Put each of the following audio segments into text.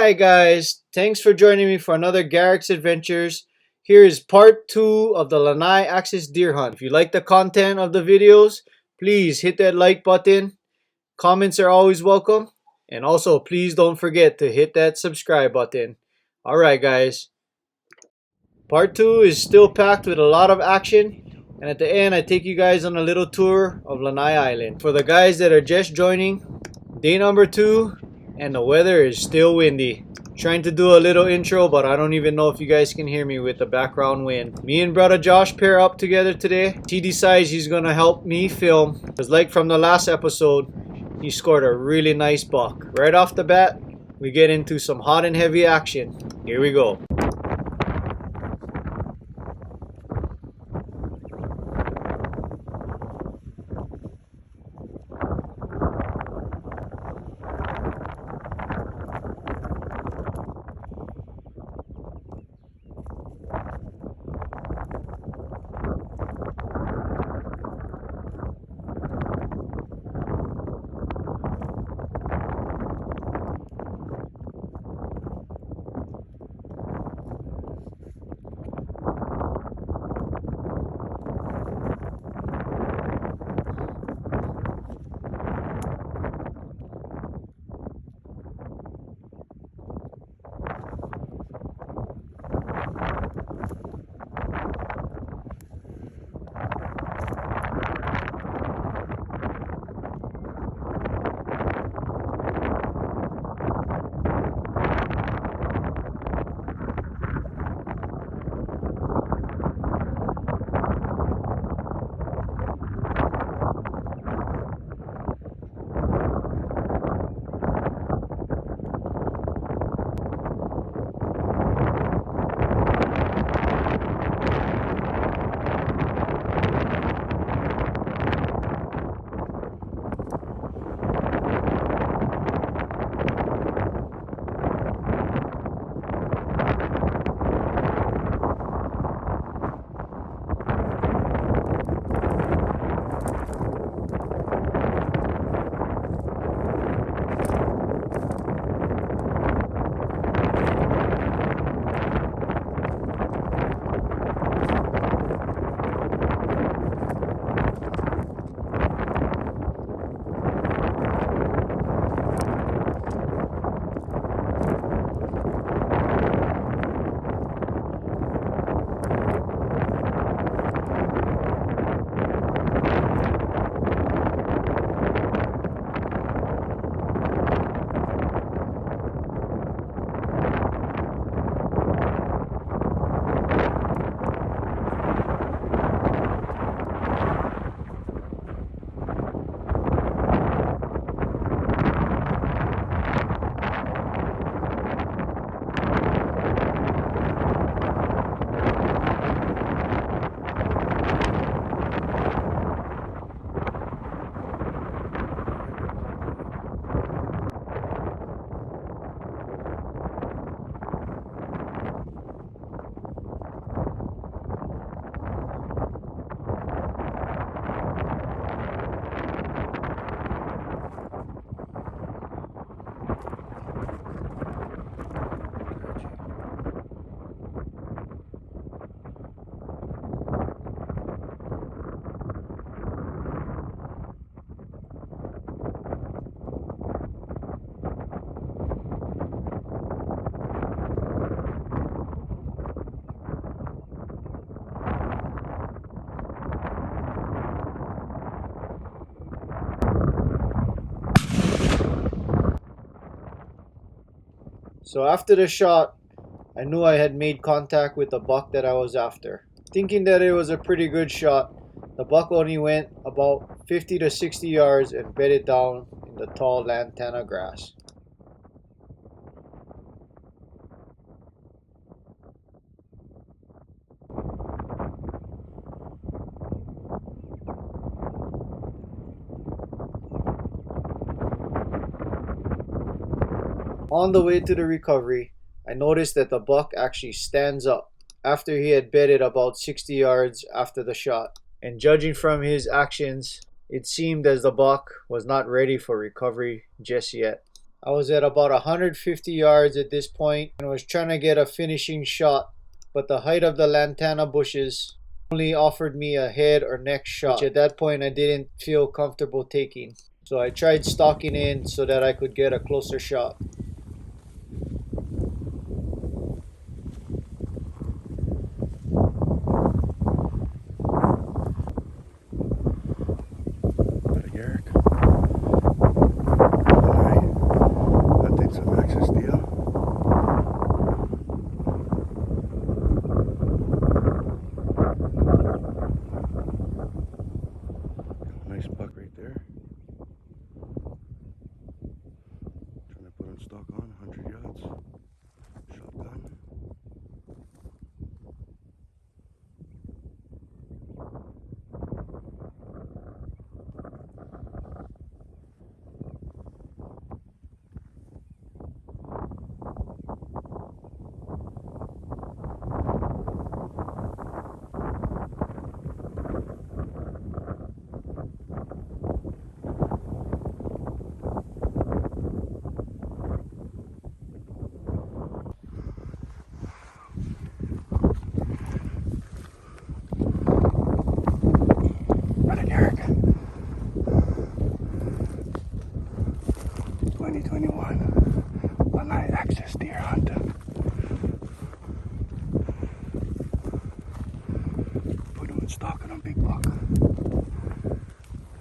Alright guys, thanks for joining me for another Garrick's Adventures. Here is part 2 of the Lanai Axis deer hunt. If you like the content of the videos, please hit that like button. Comments are always welcome. And also, please don't forget to hit that subscribe button. Alright guys, part 2 is still packed with a lot of action. And at the end, I take you guys on a little tour of Lanai Island. For the guys that are just joining, day number 2, and the weather is still windy. Trying to do a little intro, but I don't even know if you guys can hear me with the background wind. Me and brother Josh pair up together today. He decides he's gonna help me film, because like from the last episode, he scored a really nice buck. Right off the bat, we get into some hot and heavy action. Here we go. So after the shot, I knew I had made contact with the buck that I was after. Thinking that it was a pretty good shot, the buck only went about 50 to 60 yards and bedded down in the tall lantana grass. On the way to the recovery, I noticed that the buck actually stands up after he had bedded about 60 yards after the shot. And judging from his actions, it seemed as the buck was not ready for recovery just yet. I was at about 150 yards at this point and was trying to get a finishing shot, but the height of the lantana bushes only offered me a head or neck shot, which at that point I didn't feel comfortable taking. So I tried stalking in so that I could get a closer shot. Nice buck right there. Trying to put on stock on 100 yards. Shotgun. Running Eric. 2021 Lanai Access Deer Hunt. Put him in stocking on big buck.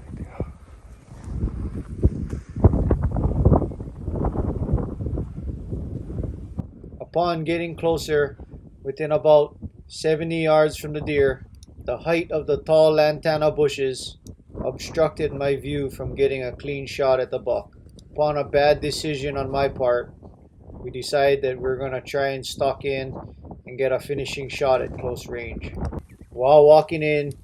Right there. Upon getting closer, within about 70 yards from the deer, the height of the tall lantana bushes obstructed my view from getting a clean shot at the buck. Upon a bad decision on my part, we decided that we're going to try and stalk in and get a finishing shot at close range. While walking in,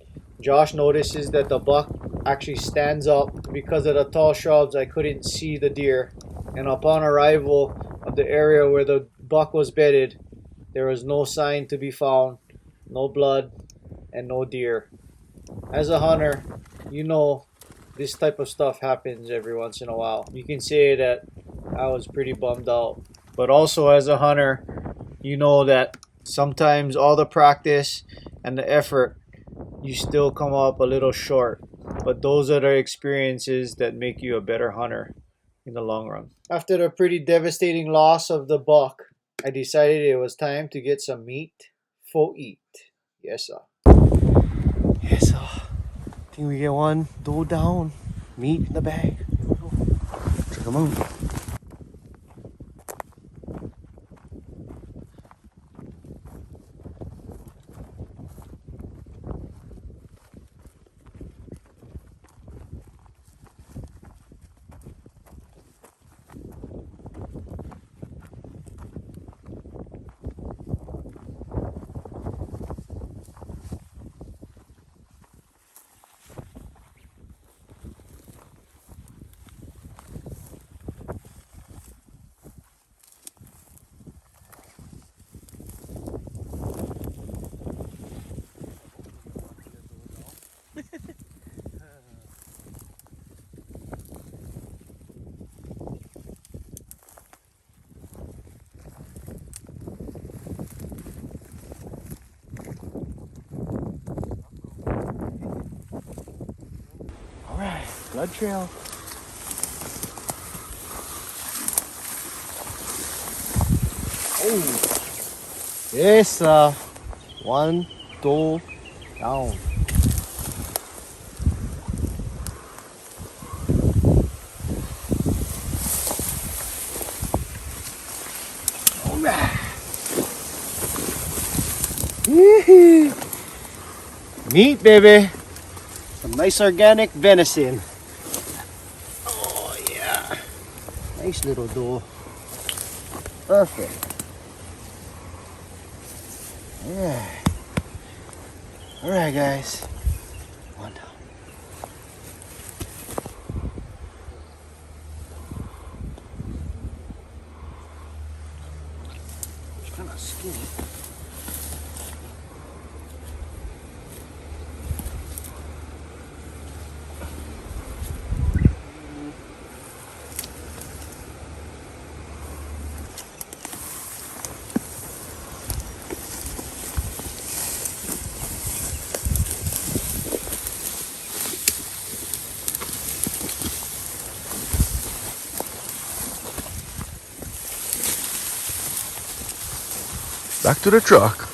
Josh notices that the buck actually stands up. Because of the tall shrubs, I couldn't see the deer, and upon arrival of the area where the buck was bedded, there was no sign to be found, no blood, and no deer. As a hunter, you know this type of stuff happens every once in a while. You can say that I was pretty bummed out. But also as a hunter, you know that sometimes all the practice and the effort, you still come up a little short. But those are the experiences that make you a better hunter in the long run. After the pretty devastating loss of the buck, I decided it was time to get some meat for eat. Yes, sir. Yes, sir. I think we get one doe down, meat in the bag. Check them out. Alright, blood trail. Oh, yes, one doe down. Alright. Meat, baby. Some nice organic venison. Oh, yeah. Nice little doe. Perfect. Yeah. Alright, guys. One down. It's kind of skinny. Back to the truck.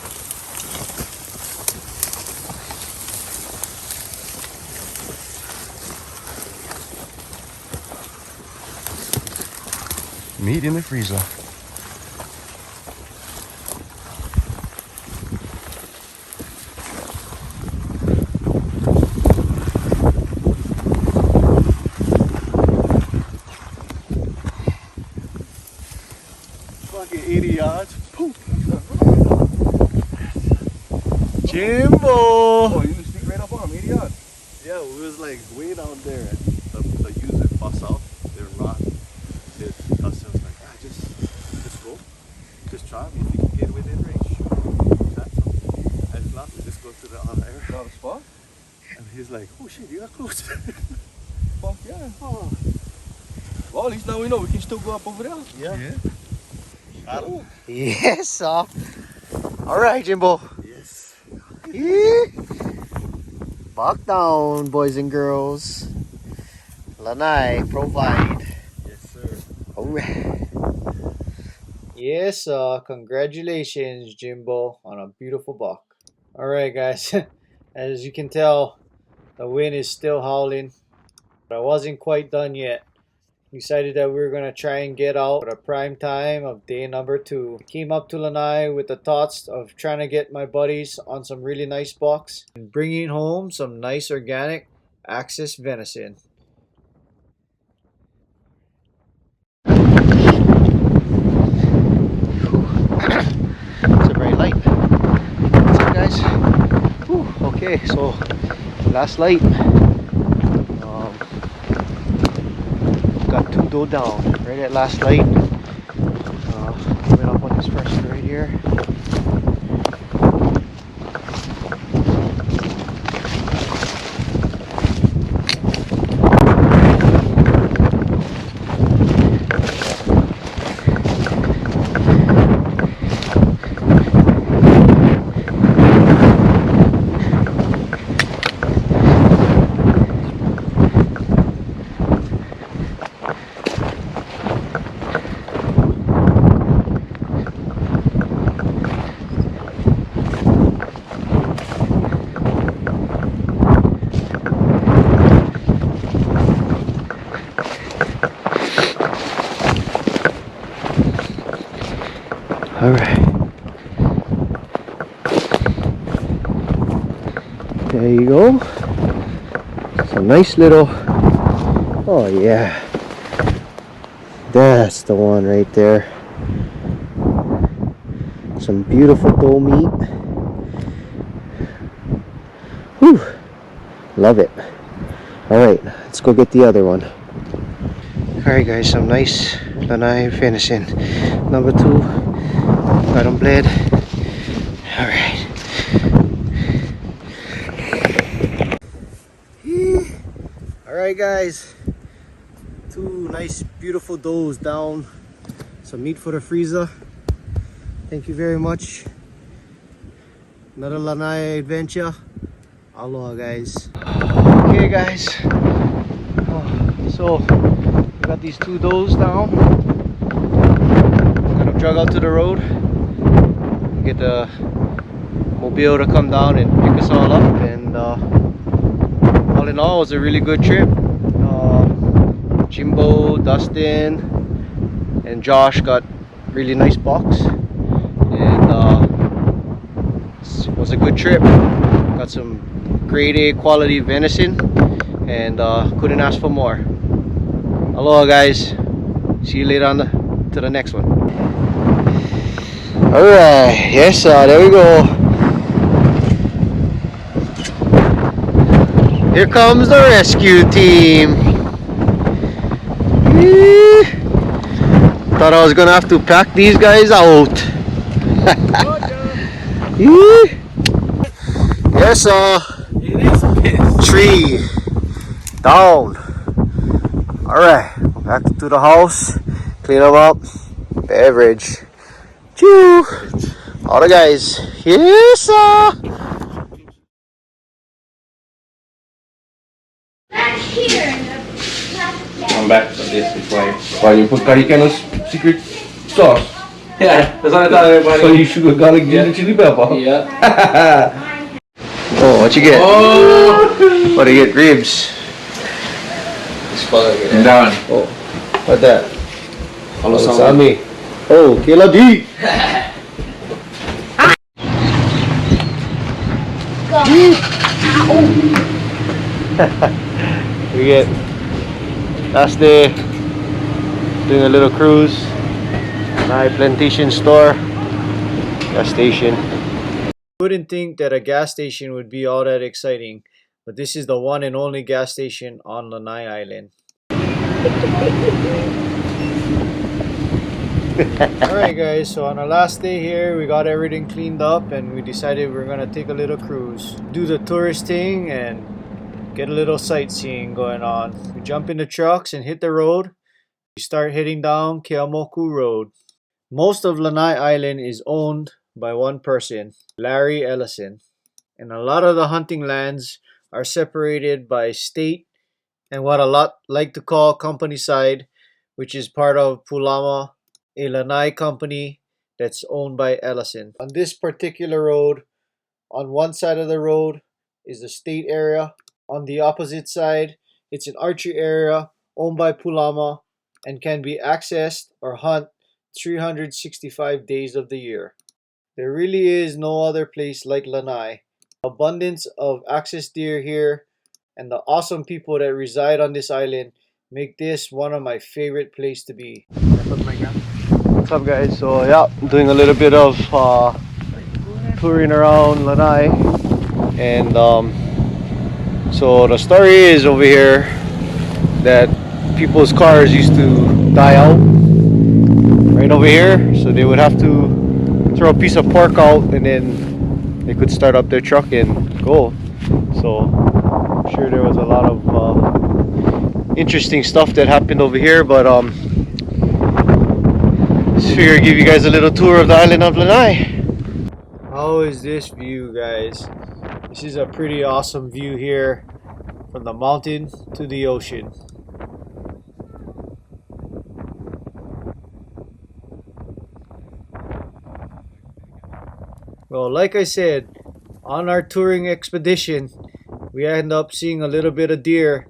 Meat in the freezer. Fucking 80 yards. Poof. Jimbo! Oh, you just sneak right up on him, 80 yards. Yeah, we was like way down there. The user bust out. They're rot. Dustin was like, just go. Just try me if you can get within range. That's all. And if not, we just go to the area. Got a spot? And he's like, oh shit, you got close. Fuck yeah. Oh. Well, at least now we know we can still go up over there. Yeah. Oh. Yes, sir. All right, Jimbo. Yes. Back down, boys and girls. Lanai, provide. Yes, sir. All right. Yes, congratulations, Jimbo, on a beautiful buck. All right, guys. As you can tell, the wind is still howling, but I wasn't quite done yet. Decided that we were going to try and get out at a prime time of day number 2. Came up to Lanai with the thoughts of trying to get my buddies on some really nice bucks and bringing home some nice organic Axis venison. It's a very light. What's up, guys? Whew, okay, so last light. Got 2 doe down right at last light. Coming up on this first right here. All right. There you go. It's a nice little, oh yeah. That's the one right there. Some beautiful doe meat. Whew. Love it. All right, let's go get the other one. All right, guys, some nice Lanai finishing. Number 2. Got them bled. All right. All right, guys. 2 nice, beautiful does down. Some meat for the freezer. Thank you very much. Another Lanai adventure. Aloha, guys. Okay, guys. So we got these 2 does down. Got them drug out to the road. Get the mobile to come down and pick us all up, and all in all, it was a really good trip. Jimbo, Dustin, and Josh got really nice bucks, and it was a good trip. Got some grade A quality venison, and couldn't ask for more. Aloha, guys. See you later on to the next one. Alright, yes, there we go. Here comes the rescue team. Thought I was gonna have to pack these guys out. Yes, tree down. Alright, back to the house, clean them up, beverage. Choo! All the guys. Yes, sir! Back here. Come back to this before you put curry secret sauce. Yeah, that's what I thought everybody. So you sugar, garlic, ginger, chili pepper. Yeah. Oh, what you get? Oh! What do you get? Ribs. And down. Oh, what that? Alusami. Oh, Kila D. We get last day doing a little cruise. Lanai Plantation Store, gas station. Wouldn't think that a gas station would be all that exciting, but this is the one and only gas station on Lanai Island. Alright guys, so on our last day here, we got everything cleaned up and we decided we're gonna take a little cruise. Do the tourist thing and get a little sightseeing going on. We jump in the trucks and hit the road. We start heading down Keamoku Road. Most of Lanai Island is owned by one person, Larry Ellison. And a lot of the hunting lands are separated by state and what a lot like to call company side, which is part of Pulama, a Lanai company that's owned by Ellison. On this particular road, on one side of the road is the state area. On the opposite side, it's an archery area owned by Pulama and can be accessed or hunt 365 days of the year. There really is no other place like Lanai. Abundance of access deer here and the awesome people that reside on this island make this one of my favorite places to be. What's up, guys? So yeah, doing a little bit of touring around Lanai, and so the story is over here that people's cars used to die out right over here, so they would have to throw a piece of pork out and then they could start up their truck and go. So I'm sure there was a lot of interesting stuff that happened over here, but just figure I'd give you guys a little tour of the island of Lanai. How is this view, guys? This is a pretty awesome view here from the mountain to the ocean. Well, like I said, on our touring expedition, we end up seeing a little bit of deer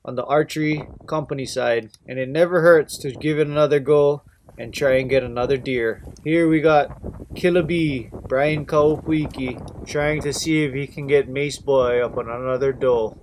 on the archery company side, and it never hurts to give it another go and try and get another deer. Here we got Killaby, Brian Kaupuiki, trying to see if he can get Mace Boy up on another doe.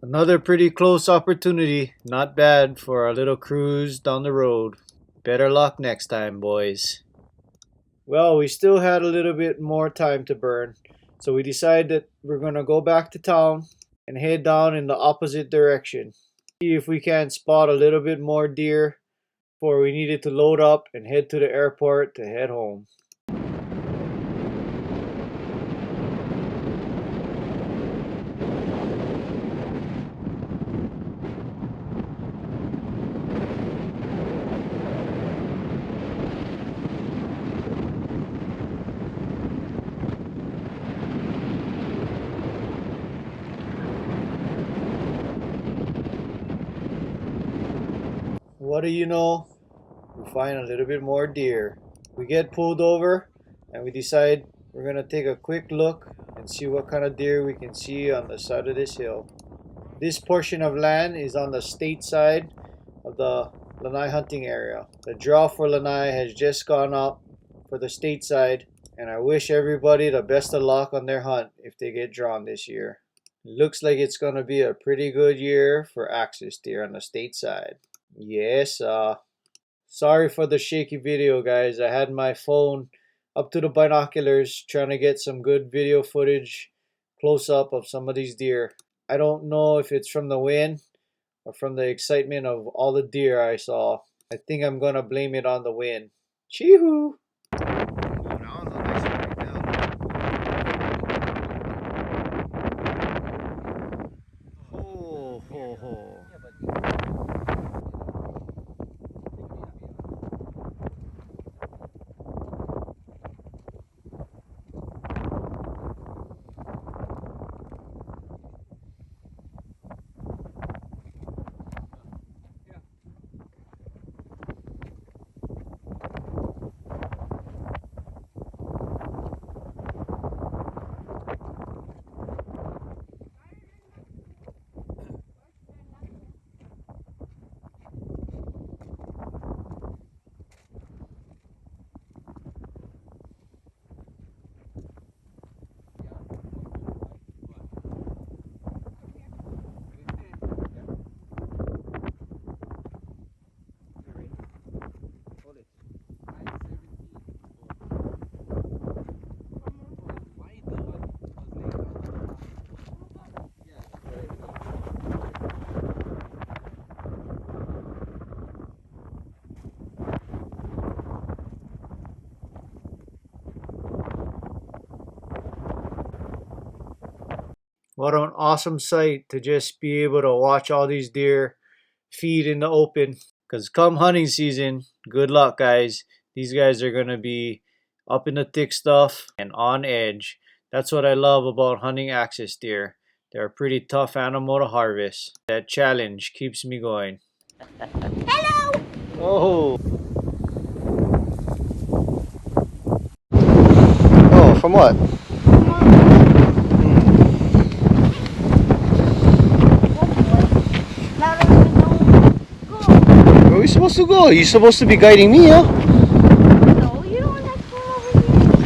Another pretty close opportunity. Not bad for a little cruise down the road. Better luck next time, boys. Well, we still had a little bit more time to burn, so we decided that we're gonna go back to town and head down in the opposite direction. See if we can spot a little bit more deer before we needed to load up and head to the airport to head home. What do you know? We find a little bit more deer. We get pulled over and we decide we're gonna take a quick look and see what kind of deer we can see on the side of this hill. This portion of land is on the state side of the Lanai hunting area. The draw for Lanai has just gone up for the state side, and I wish everybody the best of luck on their hunt if they get drawn this year. It looks like it's gonna be a pretty good year for axis deer on the state side. Yes, sorry for the shaky video, guys. I had my phone up to the binoculars trying to get some good video footage close up of some of these deer. I don't know if it's from the wind or from the excitement of all the deer I saw. I think I'm gonna blame it on the wind. Chee-hoo! Oh, ho, ho. What an awesome sight to just be able to watch all these deer feed in the open. Because come hunting season, good luck, guys. These guys are going to be up in the thick stuff and on edge. That's what I love about hunting axis deer. They're a pretty tough animal to harvest. That challenge keeps me going. Hello! Oh. Oh, from what? Where are we supposed to go? You're supposed to be guiding me, huh? No, you don't want to come over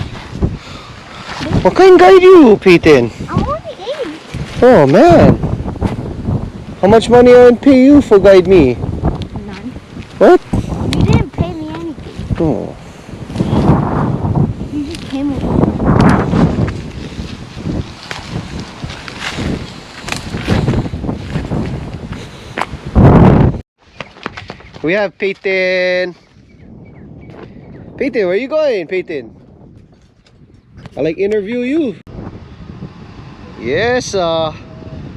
here. What kind guide you, Peyton? I'm only 8. Oh, man. How much money I would pay you for guide me? None. What? You didn't pay me anything. Oh. You just came over. We have Peyton. Peyton, where are you going, Peyton? I like interview you. Yes,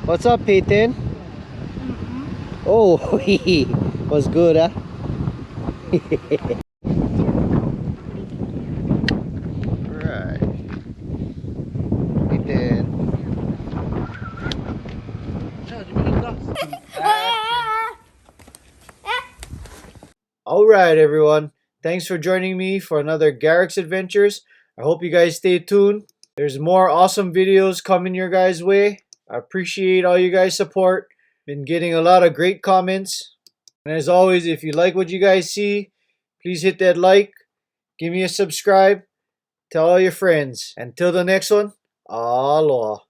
what's up, Peyton? Oh, was good, huh? Right. Peyton. Alright, everyone. Thanks for joining me for another Garrick's Adventures. I hope you guys stay tuned. There's more awesome videos coming your guys' way. I appreciate all you guys' support. Been getting a lot of great comments. And as always, if you like what you guys see, please hit that like, give me a subscribe, tell all your friends. Until the next one, aloha.